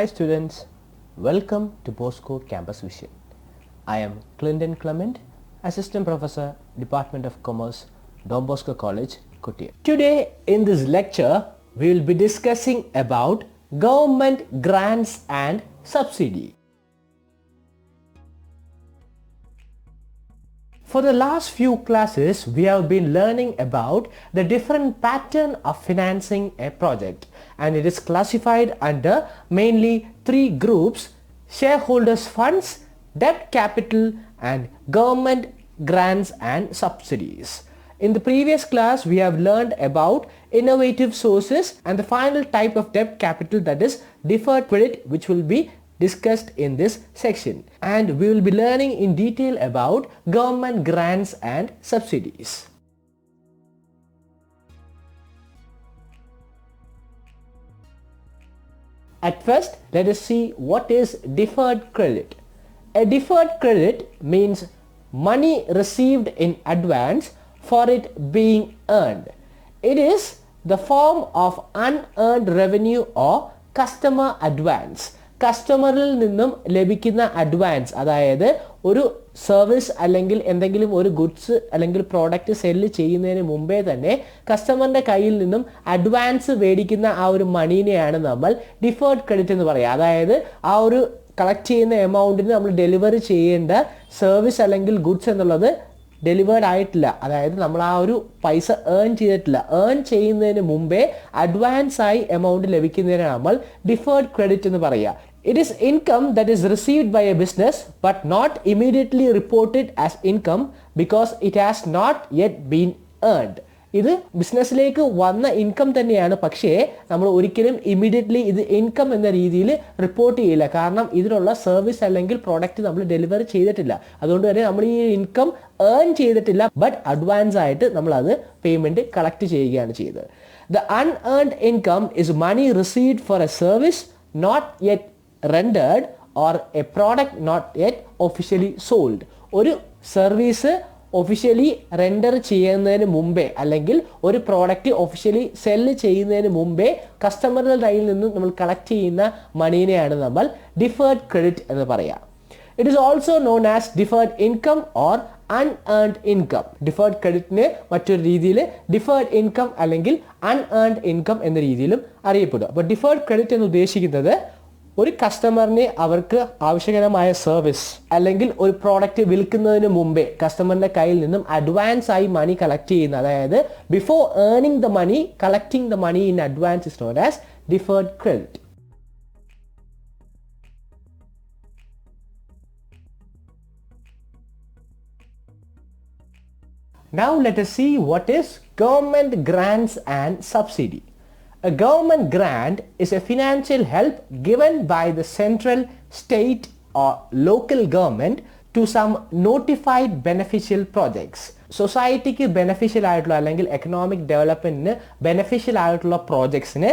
Hi students, welcome to Bosco Campus Vision. I am Clinton Clement, Assistant Professor, Department of Commerce, Don Bosco College, Kottayam. Today in this lecture, we will be discussing about government grants and subsidy. For the last few classes, we have been learning about the different pattern of financing a project, and it is classified under mainly three groups: shareholders funds, debt capital, and government grants and subsidies. In the previous class, we have learned about innovative sources and the final type of debt capital, that is deferred credit, which will be discussed in this section, and we will be learning in detail about government grants and subsidies. At first, let us see what is deferred credit. A deferred credit means money received in advance for it being earned. It is the form of unearned revenue or customer advance. കസ്റ്റമറിൽ നിന്നും ലഭിക്കുന്ന advance, അതായത് ഒരു service അല്ലെങ്കിൽ എന്തെങ്കിലും ഒരു goods അല്ലെങ്കിൽ product cell ചെയ്യുന്നതിന് മുമ്പേ തന്നെ കസ്റ്റമറിൻ്റെ കയ്യിൽ നിന്നും അഡ്വാൻസ് മേടിക്കുന്ന ആ ഒരു മണീനെയാണ് നമ്മൾ ഡിഫേർഡ് ക്രെഡിറ്റ് എന്ന് പറയുക. അതായത് ആ ഒരു കളക്ട് ചെയ്യുന്ന എമൗണ്ടിന് നമ്മൾ ഡെലിവറി ചെയ്യേണ്ട സർവീസ് അല്ലെങ്കിൽ ഗുഡ്സ് എന്നുള്ളത് ഡെലിവേർഡ് ആയിട്ടില്ല, അതായത് നമ്മൾ ആ ഒരു പൈസ ഏൺ ചെയ്തിട്ടില്ല. ഏൺ ചെയ്യുന്നതിന് മുമ്പേ അഡ്വാൻസ് ആയി എമൗണ്ട് ലഭിക്കുന്നതിനാണ് നമ്മൾ ഡിഫേർഡ് ക്രെഡിറ്റ് എന്ന് പറയുക. It is income that is received by a business but not immediately reported as income because it has not yet been earned. ഇത് ബിസിനസ്സിലേക്ക് വന്ന ഇൻകം തന്നെയാണ്, പക്ഷേ നമ്മൾ ഒരിക്കലും ഇമ്മീഡിയറ്റ്ലി ഇത് ഇൻകം എന്ന രീതിയിൽ റിപ്പോർട്ട് ചെയ്യില്ല, കാരണം ഇതിനുള്ള സർവീസ് അല്ലെങ്കിൽ പ്രോഡക്റ്റ് നമ്മൾ ഡെലിവറി ചെയ്തിട്ടില്ല. അതുകൊണ്ട് തന്നെ നമ്മൾ ഈ ഇൻകം ഏൺ ചെയ്തിട്ടില്ല, ബട്ട് അഡ്വാൻസ് ആയിട്ട് നമ്മൾ അത് പേയ്മെന്റ് കളക്ട് ചെയ്യുകയാണ് ചെയ്തത്. The unearned income is money received for a service not yet rendered or a product not yet officially sold. ഒരു സർവീസ് ഒഫീഷ്യലി റെൻഡർ ചെയ്യുന്നതിന് മുമ്പേ അല്ലെങ്കിൽ ഒരു പ്രോഡക്റ്റ് ഒഫീഷ്യലി സെല്ല് ചെയ്യുന്നതിന് മുമ്പേ കസ്റ്റമറുടെ കയ്യിൽ നിന്ന് നമ്മൾ കളക്ട് ചെയ്യുന്ന മണീനെയാണ് നമ്മൾ ഡിഫേർഡ് ക്രെഡിറ്റ് എന്ന് പറയുക. It is also known as deferred income or unearned income. Deferred ക്രെഡിറ്റിന് മറ്റൊരു രീതിയിൽ ഡിഫേർഡ് ഇൻകം അല്ലെങ്കിൽ അൺഏൺഡ് ഇൻകം എന്ന രീതിയിലും അറിയപ്പെടും. അപ്പോൾ ഡിഫേർഡ് ക്രെഡിറ്റ് എന്ന് ഉദ്ദേശിക്കുന്നത് ഒരു കസ്റ്റമറിന് അവർക്ക് ആവശ്യകരമായ സർവീസ് അല്ലെങ്കിൽ ഒരു പ്രോഡക്റ്റ് വിൽക്കുന്നതിന് മുമ്പേ കസ്റ്റമറിന്റെ കയ്യിൽ നിന്നും അഡ്വാൻസ് ആയി മണി കളക്ട് ചെയ്യുന്ന, അതായത് before earning the money collecting the money in advance is known as deferred credit. Now let us see what is government grants and subsidy. A government grant is a financial help given by the central, state or local government to some notified beneficial projects. സൊസൈറ്റിക്ക് beneficial ആയിട്ടുള്ള അല്ലെങ്കിൽ economic ഡെവലപ്മെന്റിന് beneficial ആയിട്ടുള്ള പ്രോജക്ട്സിന്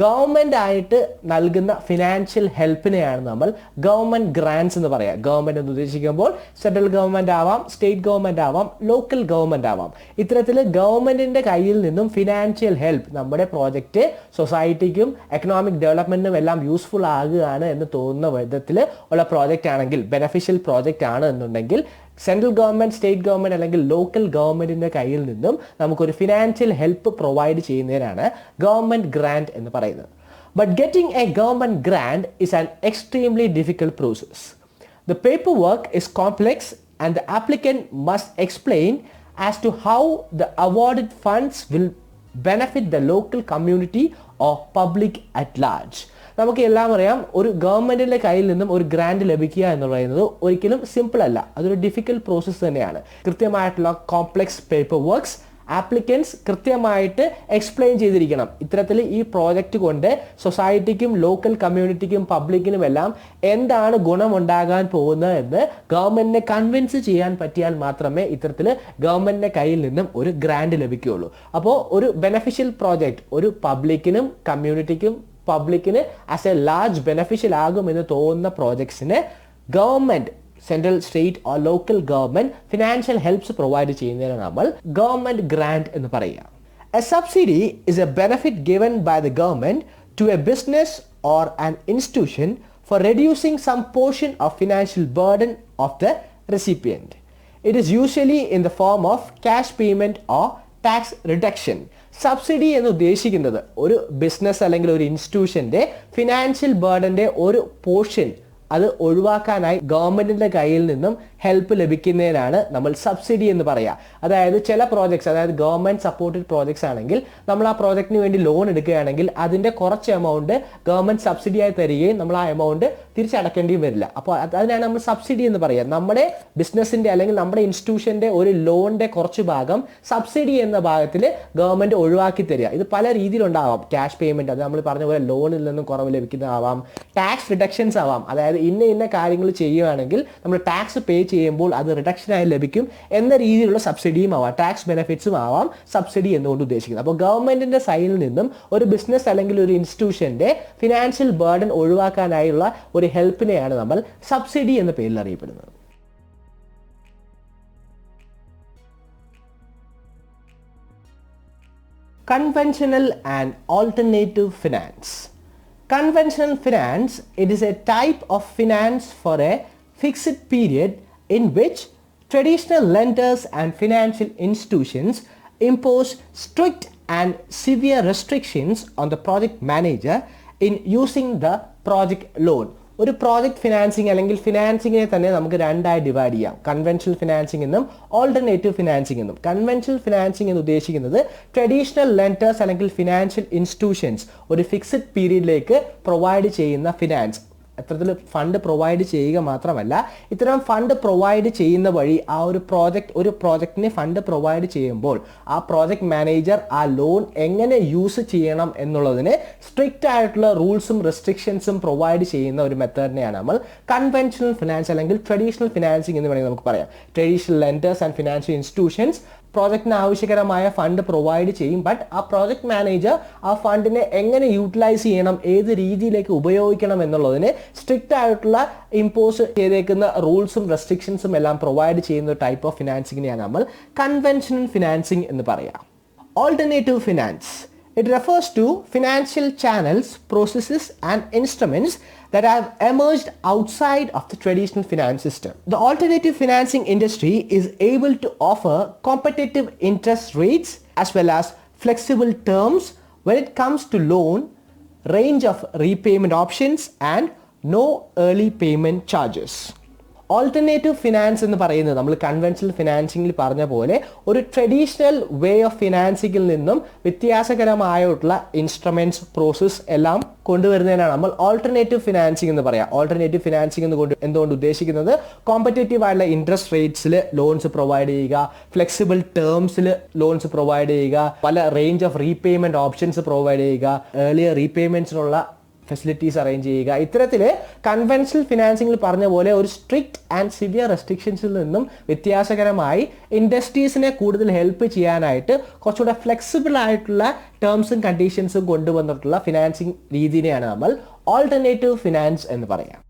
government ആയിട്ട് നൽകുന്ന financial ഹെൽപ്പിനെയാണ് നമ്മൾ government grants എന്ന് പറയുക. Government എന്ന് ഉദ്ദേശിക്കുമ്പോൾ സെൻട്രൽ ഗവൺമെന്റ് ആവാം, സ്റ്റേറ്റ് ഗവൺമെന്റ് ആവാം, ലോക്കൽ ഗവൺമെന്റ് ആവാം. ഇത്തരത്തിൽ ഗവൺമെന്റിന്റെ കയ്യിൽ നിന്നും ഫിനാൻഷ്യൽ ഹെൽപ്പ് നമ്മുടെ പ്രോജക്റ്റ് സൊസൈറ്റിക്കും എക്കണോമിക് ഡെവലപ്മെന്റിനും എല്ലാം യൂസ്ഫുൾ ആകുകയാണ് എന്ന് തോന്നുന്ന വിധത്തിൽ ഉള്ള പ്രോജക്റ്റ് ആണെങ്കിൽ, ബെനഫിഷ്യൽ പ്രോജക്റ്റ് ആണ് എന്നുണ്ടെങ്കിൽ സെൻട്രൽ ഗവൺമെന്റ്, സ്റ്റേറ്റ് ഗവൺമെന്റ് അല്ലെങ്കിൽ ലോക്കൽ ഗവൺമെന്റിന്റെ കയ്യിൽ നിന്നും നമുക്കൊരു ഫിനാൻഷ്യൽ ഹെൽപ്പ് പ്രൊവൈഡ് ചെയ്യുന്നതിനാണ് ഗവൺമെന്റ് ഗ്രാന്റ് എന്ന് പറയുന്നത്. But getting a government grant is an extremely difficult process. The paperwork is complex and the applicant must explain as to how the awarded funds will benefit the local community or public at large. നമുക്ക് എല്ലാം അറിയാം, ഒരു ഗവൺമെന്റിന്റെ കയ്യിൽ നിന്നും ഒരു grant ലഭിക്കുക എന്ന് പറയുന്നത് ഒരിക്കലും സിമ്പിൾ അല്ല, അതൊരു ഡിഫിക്കൽട്ട് പ്രോസസ്സ് തന്നെയാണ്. കൃത്യമായിട്ടുള്ള കോംപ്ലക്സ് പേപ്പർ വർക്ക്സ് ആപ്ലിക്കൻസ് കൃത്യമായിട്ട് എക്സ്പ്ലെയിൻ ചെയ്തിരിക്കണം. ഇത്തരത്തിൽ ഈ പ്രോജക്റ്റ് കൊണ്ട് സൊസൈറ്റിക്കും ലോക്കൽ കമ്മ്യൂണിറ്റിക്കും പബ്ലിക്കിനും എല്ലാം എന്താണ് ഗുണമുണ്ടാകാൻ പോകുന്നത് എന്ന് ഗവൺമെന്റിനെ കൺവിൻസ് ചെയ്യാൻ പറ്റിയാൽ മാത്രമേ ഇത്തരത്തിൽ ഗവൺമെന്റിന്റെ കയ്യിൽ നിന്നും ഒരു ഗ്രാന്റ് ലഭിക്കുകയുള്ളൂ. അപ്പോൾ ഒരു ബെനഫിഷ്യൽ പ്രോജക്റ്റ് ഒരു പബ്ലിക്കിനും കമ്മ്യൂണിറ്റിക്കും പബ്ലിക്കിന് ആസ് എ ലാർജ് ബെനഫിഷ്യൽ ആകുമെന്ന് തോന്നുന്ന പ്രോജക്ട്സിന് government, central, state or local government financial helps provide ചെയ്യുന്നതിനാണ് നമ്മൾ ഗവൺമെന്റ് ഗ്രാന്റ് എന്ന് പറയുക. A subsidy is a benefit given by the government to a business or an institution for reducing some portion of financial burden of the recipient. It is usually in the form of cash payment or tax reduction. Subsidy എന്ന് ഉദ്ദേശിക്കുന്നത് ഒരു business അല്ലെങ്കിൽ ഒരു ഇൻസ്റ്റിറ്റ്യൂഷൻ്റെ financial ബർഡൻ്റെ ഒരു portion അത് ഒഴിവാക്കാനായി ഗവൺമെൻറ്റിൻ്റെ കയ്യിൽ നിന്നും ഹെൽപ്പ് ലഭിക്കുന്നതിനാണ് നമ്മൾ സബ്സിഡി എന്ന് പറയുക. അതായത് ചില പ്രോജക്ട്സ്, അതായത് ഗവൺമെൻറ് സപ്പോർട്ടഡ് പ്രോജക്ട്സ് ആണെങ്കിൽ നമ്മൾ ആ പ്രോജക്റ്റിന് വേണ്ടി ലോൺ എടുക്കുകയാണെങ്കിൽ അതിൻ്റെ കുറച്ച് എമൗണ്ട് ഗവൺമെൻറ് സബ്സിഡിയായി തരികയും നമ്മൾ ആ എമൗണ്ട് തിരിച്ചടക്കേണ്ടിയും വരില്ല. അപ്പോൾ അതിനാണ് നമ്മൾ സബ്സിഡി എന്ന് പറയുക. നമ്മുടെ ബിസിനസ്സിൻ്റെ അല്ലെങ്കിൽ നമ്മുടെ ഇൻസ്റ്റിറ്റ്യൂഷൻ്റെ ഒരു ലോണിൻ്റെ കുറച്ച് ഭാഗം സബ്സിഡി എന്ന ഭാഗത്തിൽ ഗവൺമെൻറ് ഒഴിവാക്കി തരിക. ഇത് പല രീതിയിലുണ്ടാവാം. ക്യാഷ് പേയ്മെൻറ്റ്, അത് നമ്മൾ പറഞ്ഞ പോലെ ലോണിൽ നിന്നും കുറവ് ലഭിക്കുന്നതാവാം. ടാക്സ് റിഡക്ഷൻസ് ആവാം, അതായത് ഇന്ന കാര്യങ്ങൾ ചെയ്യുകയാണെങ്കിൽ നമ്മൾ ടാക്സ് പേ ചെയ്യുമ്പോൾ അത് റിഡക്ഷനായി ലഭിക്കും എന്ന രീതിയിലുള്ള സബ്സിഡിയും ആവാം. ടാക്സ് ബെനിഫിറ്റ്സും ആവാം സബ്സിഡി എന്നുകൊണ്ട് ഉദ്ദേശിക്കുന്നത്. അപ്പോൾ ഗവൺമെൻറ്റിൻ്റെ സൈഡിൽ നിന്നും ഒരു ബിസിനസ് അല്ലെങ്കിൽ ഒരു ഇൻസ്റ്റിറ്റ്യൂഷൻ്റെ ഫിനാൻഷ്യൽ ബർഡൻ ഒഴിവാക്കാനായുള്ള ഒരു ഹെൽപ്പിനെയാണ് നമ്മൾ സബ്സിഡി എന്ന പേരിൽ അറിയപ്പെടുന്നത്. Conventional and alternative finance. Conventional finance, it is a type of finance for a fixed period in which traditional lenders and financial institutions impose strict and severe restrictions on the project manager in using the project loan. ഒരു project financing അല്ലെങ്കിൽ ഫിനാൻസിങ്ങിനെ തന്നെ നമുക്ക് രണ്ടായി divide ചെയ്യാം. Conventional financing എന്നും alternative financing എന്നും. Conventional financing എന്ന് ഉദ്ദേശിക്കുന്നത് ട്രഡീഷണൽ ലെൻഡേഴ്സ് അല്ലെങ്കിൽ ഫിനാൻഷ്യൽ ഇൻസ്റ്റിറ്റ്യൂഷൻസ് ഒരു ഫിക്സഡ് പീരീഡിലേക്ക് പ്രൊവൈഡ് ചെയ്യുന്ന ഫിനാൻസ്. അത്തരത്തിൽ ഫണ്ട് പ്രൊവൈഡ് ചെയ്യുക മാത്രമല്ല, ഇത്തരം ഫണ്ട് പ്രൊവൈഡ് ചെയ്യുന്ന വഴി ഒരു പ്രോജക്റ്റിന് ഫണ്ട് പ്രൊവൈഡ് ചെയ്യുമ്പോൾ ആ പ്രോജക്റ്റ് മാനേജർ ആ ലോൺ എങ്ങനെ യൂസ് ചെയ്യണം എന്നുള്ളതിന് സ്ട്രിക്റ്റ് ആയിട്ടുള്ള റൂൾസും റെസ്ട്രിക്ഷൻസും പ്രൊവൈഡ് ചെയ്യുന്ന ഒരു മെത്തേഡിനെയാണ് നമ്മൾ കൺവെൻഷണൽ ഫിനാൻസ് അല്ലെങ്കിൽ ട്രഡീഷണൽ ഫിനാൻസിംഗ് എന്ന് വേണമെങ്കിൽ നമുക്ക് പറയാം. Traditional lenders and financial institutions പ്രോജക്റ്റിന് ആവശ്യകരമായ ഫണ്ട് പ്രൊവൈഡ് ചെയ്യും. ബട്ട് ആ പ്രോജക്റ്റ് മാനേജർ ആ ഫണ്ടിനെ എങ്ങനെ യൂട്ടിലൈസ് ചെയ്യണം, ഏത് രീതിയിലേക്ക് ഉപയോഗിക്കണം എന്നുള്ളതിന് സ്ട്രിക്റ്റ് ആയിട്ടുള്ള ഇമ്പോസ് ചെയ്തേക്കുന്ന റൂൾസും റെസ്ട്രിക്ഷൻസും എല്ലാം പ്രൊവൈഡ് ചെയ്യുന്ന ഒരു ടൈപ്പ് ഓഫ് ഫിനാൻസിങ്ങിനെയാണ് നമ്മൾ കൺവെൻഷണൽ ഫിനാൻസിംഗ് എന്ന് പറയാം. Alternative finance, it refers to financial channels, processes and instruments that have emerged outside of the traditional finance system. The alternative financing industry is able to offer competitive interest rates as well as flexible terms when it comes to loan, range of repayment options and no early payment charges. Alternative finance എന്ന് പറയുന്നത് നമ്മൾ conventional ഫിനാൻസിങ്ങിൽ പറഞ്ഞ പോലെ ഒരു traditional way of ഫിനാൻസിങ്ങിൽ നിന്നും വ്യത്യാസകരമായിട്ടുള്ള instruments, process എല്ലാം കൊണ്ടുവരുന്നതിനാണ് നമ്മൾ alternative financing എന്ന് പറയാം. ഓൾട്ടർനേറ്റീവ് ഫിനാൻസിംഗ് എന്തുകൊണ്ട് ഉദ്ദേശിക്കുന്നത് കോമ്പറ്റേറ്റീവ് ആയിട്ടുള്ള ഇൻട്രസ്റ്റ് റേറ്റ്സിൽ ലോൺസ് പ്രൊവൈഡ് ചെയ്യുക, ഫ്ലെക്സിബിൾ ടേംസിൽ ലോൺസ് പ്രൊവൈഡ് ചെയ്യുക, പല range of repayment options provide ചെയ്യുക, ഏർലിയർ റീപേയ്മെന്റ്സിനുള്ള ഫെസിലിറ്റീസ് അറേഞ്ച് ചെയ്യുക. ഇത്തരത്തിൽ കൺവെൻഷണൽ ഫിനാൻസിംഗിൽ പറഞ്ഞ പോലെ ഒരു സ്ട്രിക്റ്റ് ആൻഡ് സിവിയർ റെസ്ട്രിക്ഷൻസിൽ നിന്നും വ്യത്യാസകരമായി ഇൻഡസ്ട്രീസിനെ കൂടുതൽ ഹെൽപ്പ് ചെയ്യാനായിട്ട് കുറച്ചുകൂടെ ഫ്ലെക്സിബിൾ ആയിട്ടുള്ള ടേംസും കണ്ടീഷൻസും കൊണ്ടുവന്നിട്ടുള്ള ഫിനാൻസിങ് രീതിയെയാണ് നമ്മൾ ഓൾട്ടർനേറ്റീവ് ഫിനാൻസ് എന്ന് പറയാം.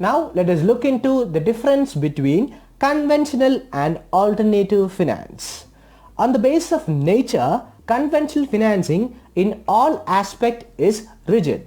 Now let us look into the difference between conventional and alternative finance. On the basis of nature, conventional financing in all aspect is rigid,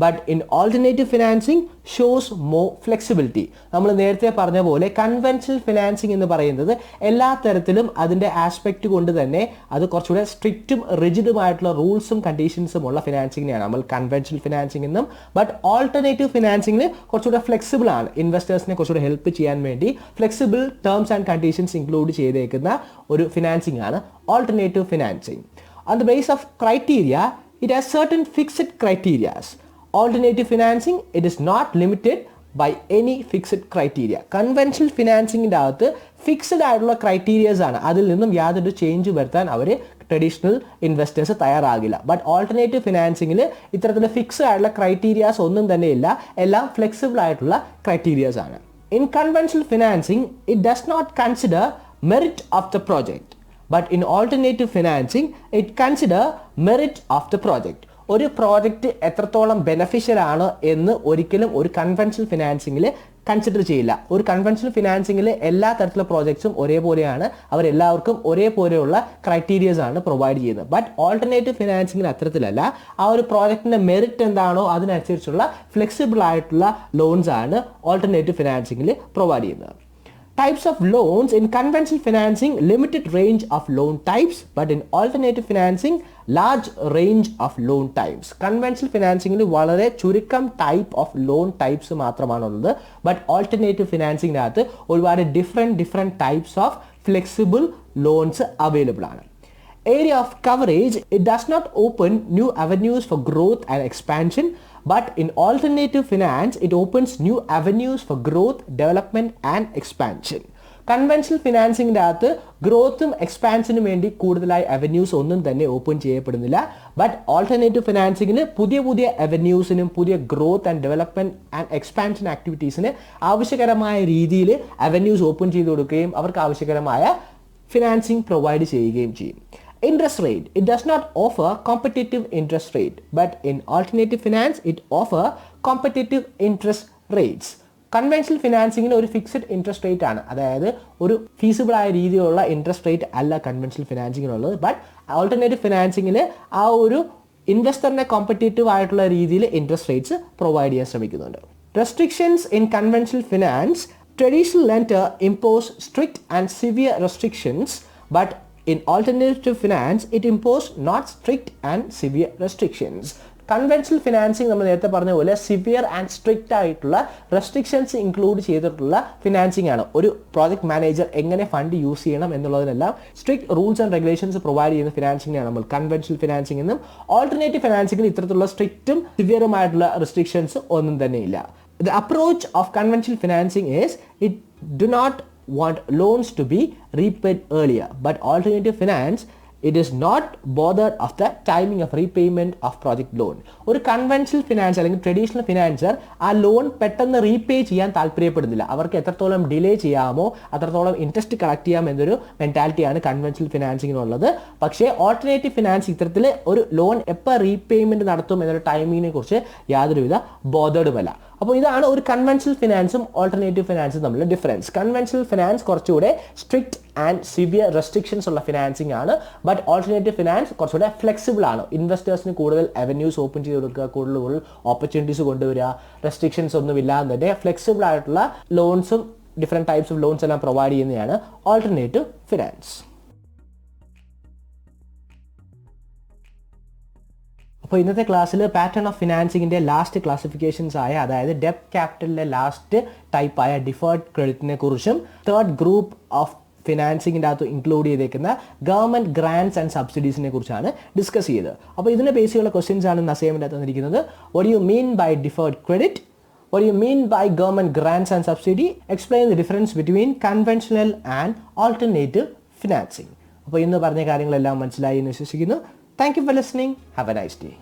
but in alternative financing shows more flexibility. നമ്മൾ നേരത്തെ പറഞ്ഞ പോലെ conventional financing എന്ന് പറയുന്നത് എല്ലാ തരത്തിലും അതിൻ്റെ aspect കൊണ്ട് തന്നെ അത് കുറച്ചുകൂടെ സ്ട്രിക്റ്റും റിജിഡുമായിട്ടുള്ള റൂൾസും കണ്ടീഷൻസും ഉള്ള ഫിനാൻസിങ്ങിനെയാണ് നമ്മൾ കൺവെൻഷണൽ ഫിനാൻസിംഗ് എന്നും. ബട്ട് ഓൾട്ടർനേറ്റീവ് ഫിനാൻസിംഗിന് കുറച്ചുകൂടെ ഫ്ലെക്സിബിൾ ആണ്, ഇൻവെസ്റ്റേഴ്സിനെ കുറച്ചുകൂടെ ഹെൽപ്പ് ചെയ്യാൻ വേണ്ടി flexible terms and conditions include ചെയ്തേക്കുന്ന ഒരു ഫിനാൻസിംഗ് ആണ് alternative financing. On the basis of criteria, it has certain fixed criterias. Alternative financing, it is not limited by any fixed criteria. Conventional ഫിനാൻസിങ്ങിൻ്റെ അകത്ത് fixed ആയിട്ടുള്ള criterias ആണ്, അതിൽ നിന്നും യാതൊരു change വരുത്താൻ അവർ ട്രഡീഷണൽ ഇൻവെസ്റ്റേഴ്സ് തയ്യാറാകില്ല. ബട്ട് ഓൾട്ടർനേറ്റീവ് ഫിനാൻസിങ്ങിൽ ഇത്തരത്തിൽ fixed ആയിട്ടുള്ള criterias ഒന്നും തന്നെ ഇല്ല, എല്ലാം ഫ്ലെക്സിബിൾ ആയിട്ടുള്ള ക്രൈറ്റീരിയാസ് ആണ്. In conventional financing it does not consider merit of the project, but in alternative financing it consider merit of the project. ഒരു പ്രോജക്റ്റ് എത്രത്തോളം ബെനഫിഷ്യൽ ആണ് എന്ന് ഒരിക്കലും ഒരു കൺവെൻഷണൽ ഫിനാൻസിങ്ങിൽ കൺസിഡർ ചെയ്യില്ല. ഒരു കൺവെൻഷണൽ ഫിനാൻസിങ്ങിൽ എല്ലാ തരത്തിലുള്ള പ്രോജക്ട്സും ഒരേപോലെയാണ്, അവരെല്ലാവർക്കും ഒരേപോലെയുള്ള ക്രൈറ്റീരിയസ് ആണ് പ്രൊവൈഡ് ചെയ്യുന്നത്. ബട്ട് ഓൾട്ടർനേറ്റീവ് ഫിനാൻസിങ്ങിൽ അത്തരത്തിലല്ല. ആ ഒരു പ്രോജക്റ്റിന്റെ മെറിറ്റ് എന്താണോ അതിനനുസരിച്ചുള്ള ഫ്ലെക്സിബിൾ ആയിട്ടുള്ള ലോൺസ് ആണ് ഓൾട്ടർനേറ്റീവ് ഫിനാൻസിങ്ങിൽ പ്രൊവൈഡ് ചെയ്യുന്നത്. Types of loans: in conventional financing, limited range of loan types, but in alternative financing, large range of loan types. Conventional financing വളരെ ചുരുക്കം type of loan types മാത്രമാണുള്ളത്. But alternative financing നകത്ത് ഒരുപാട് different types of flexible loans available ആണ്. Area of coverage: it does not open new avenues for growth and expansion, but in alternative finance it opens new avenues for growth, development and expansion. Conventional ഫിനാൻസിങ്ങിൻ്റെ അകത്ത് ഗ്രോത്തും എക്സ്പാൻഷനും വേണ്ടി കൂടുതലായി avenues ഒന്നും തന്നെ open ചെയ്യപ്പെടുന്നില്ല. But alternative ഫിനാൻസിങ്ങിന് പുതിയ അവന്യൂസിനും പുതിയ growth and development and expansion ആക്ടിവിറ്റീസിന് ആവശ്യകരമായ രീതിയിൽ അവന്യൂസ് ഓപ്പൺ ചെയ്ത് കൊടുക്കുകയും അവർക്ക് ആവശ്യകരമായ ഫിനാൻസിങ് പ്രൊവൈഡ് ചെയ്യുകയും ചെയ്യും. Interest rate: it does not offer competitive interest rate, but in alternative finance it offer competitive interest rates. Conventional ഫിനാൻസിങ്ങിന് ഒരു ഫിക്സഡ് ഇൻട്രസ്റ്റ് റേറ്റ് ആണ്, അതായത് ഒരു ഫീസിബിൾ ആയ രീതിയിലുള്ള ഇൻട്രസ്റ്റ് റേറ്റ് അല്ല കൺവെൻഷണൽ ഫിനാൻസിങ്ങിനുള്ളത്. ബട്ട് ഓൾട്ടർനേറ്റീവ് ഫിനാൻസിങ്ങിൽ ആ ഒരു ഇൻവെസ്റ്ററിനെ കോമ്പറ്റേറ്റീവ് ആയിട്ടുള്ള രീതിയിൽ ഇൻട്രസ്റ്റ് റേറ്റ്സ് പ്രൊവൈഡ് ചെയ്യാൻ ശ്രമിക്കുന്നുണ്ട്. Restrictions in conventional finance: traditional lender impose strict and severe restrictions, but in alternative finance it imposed not strict and severe restrictions. Conventional financing നമ്മൾ നേരത്തെ പറഞ്ഞ പോലെ സിവിയർ ആൻഡ് സ്ട്രിക്റ്റ് ആയിട്ടുള്ള restrictions include ചെയ്തിട്ടുള്ള financing ആണ്. ഒരു പ്രോജക്ട് മാനേജർ എങ്ങനെ fund use ചെയ്യണം എന്നുള്ളതിനെല്ലാം strict rules and regulations provide ചെയ്യുന്ന ഫിനാൻസിങ്ങിനാണ് നമ്മൾ കൺവെൻഷണൽ ഫിനാൻസിംഗ് എന്നും. ഓൾട്ടർനേറ്റീവ് ഫിനാൻസിങ്ങിൽ ഇത്തരത്തിലുള്ള സ്ട്രിക്റ്റും സിവിയറുമായിട്ടുള്ള റെസ്ട്രിക്ഷൻസ് ഒന്നും തന്നെ ഇല്ല. The approach of conventional financing is it do not want loans to be repaid earlier, but alternative finance it is not bothered of the timing of repayment of project loan. ഒരു conventional finance അല്ലെങ്കിൽ traditional financer ആ loan പെട്ടെന്ന് repay ചെയ്യാൻ താല്പര്യപ്പെടുന്നില്ല. അവർക്ക് എത്രത്തോളം delay ചെയ്യാമോ അത്രത്തോളം ഇൻട്രസ്റ്റ് കളക്ട് ചെയ്യാം എന്നൊരു മെന്റാലിറ്റിയാണ് കൺവെൻഷണൽ ഫിനാൻസിങ്ങിനുള്ളത്. പക്ഷേ ഓൾട്ടർനേറ്റീവ് ഫിനാൻസ് ഇത്തരത്തിൽ ഒരു ലോൺ എപ്പോൾ റീപേയ്മെന്റ് നടത്തും എന്നൊരു ടൈമിങ്ങിനെ കുറിച്ച് യാതൊരുവിധ ബോധേഡുമല്ല. അപ്പോൾ ഇതാണ് ഒരു കൺവെൻഷണൽ ഫിനാൻസും ഓൾട്ടർനേറ്റീവ് ഫിനാൻസും തമ്മിലുള്ള ഡിഫറൻസ്. കൺവെൻഷണൽ ഫിനാൻസ് കുറച്ചുകൂടെ സ്ട്രിക്റ്റ് ആൻഡ് സിവിയർ റെസ്ട്രിക്ഷൻസ് ഉള്ള ഫിനാൻസിങ് ആണ്. ബട്ട് ഓൾട്ടർനേറ്റീവ് ഫിനാൻസ് കുറച്ചുകൂടെ ഫ്ലെക്സിബിൾ ആണ്. ഇൻവെസ്റ്റേഴ്സിന് കൂടുതൽ അവന്യൂസ് ഓപ്പൺ ചെയ്ത് കൊടുക്കുക, കൂടുതൽ ഓപ്പർച്യൂണിറ്റീസ് കൊണ്ടുവരിക, റെസ്ട്രിക്ഷൻസ് ഒന്നും ഇല്ലാതെ തന്നെ ഫ്ലെക്സിബിൾ ആയിട്ടുള്ള ലോൺസും ഡിഫറെൻറ്റ് ടൈപ്സ് ഓഫ് ലോൺസ് എല്ലാം പ്രൊവൈഡ് ചെയ്യുന്നതാണ് ഓൾട്ടർനേറ്റീവ് ഫിനാൻസ്. അപ്പോൾ ഇന്നത്തെ ക്ലാസ്സിൽ പാറ്റേൺ ഓഫ് ഫിനാൻസിങ്ങിൻ്റെ ലാസ്റ്റ് ക്ലാസിഫിക്കേഷൻസ് ആയ, അതായത് ഡെപ്റ്റ് ക്യാപിറ്റലിലെ ലാസ്റ്റ് ടൈപ്പായ ഡിഫേർഡ് ക്രെഡിറ്റിനെ കുറിച്ചും തേർഡ് ഗ്രൂപ്പ് ഓഫ് ഫിനാൻസിങ്ങിൻ്റെ അകത്ത് ഇൻക്ലൂഡ് ചെയ്തേക്കുന്ന ഗവൺമെൻറ് ഗ്രാൻറ്റ്സ് ആൻഡ് സബ്സിഡീസിനെ കുറിച്ചാണ് ഡിസ്കസ് ചെയ്തത്. അപ്പോൾ ഇതിൻ്റെ ബേസിലുള്ള ക്വസ്റ്റ്യൻസ് ആണ് അസൈൻമെൻറ്റ് തന്നിരിക്കുന്നത്. What you mean by deferred credit? What do you mean by government grants and subsidy? Explain the difference between conventional and alternative financing. അപ്പോൾ ഇന്ന് പറഞ്ഞ കാര്യങ്ങളെല്ലാം മനസ്സിലായി എന്ന് വിശ്വസിക്കുന്നു. Thank you for listening. Have a nice day.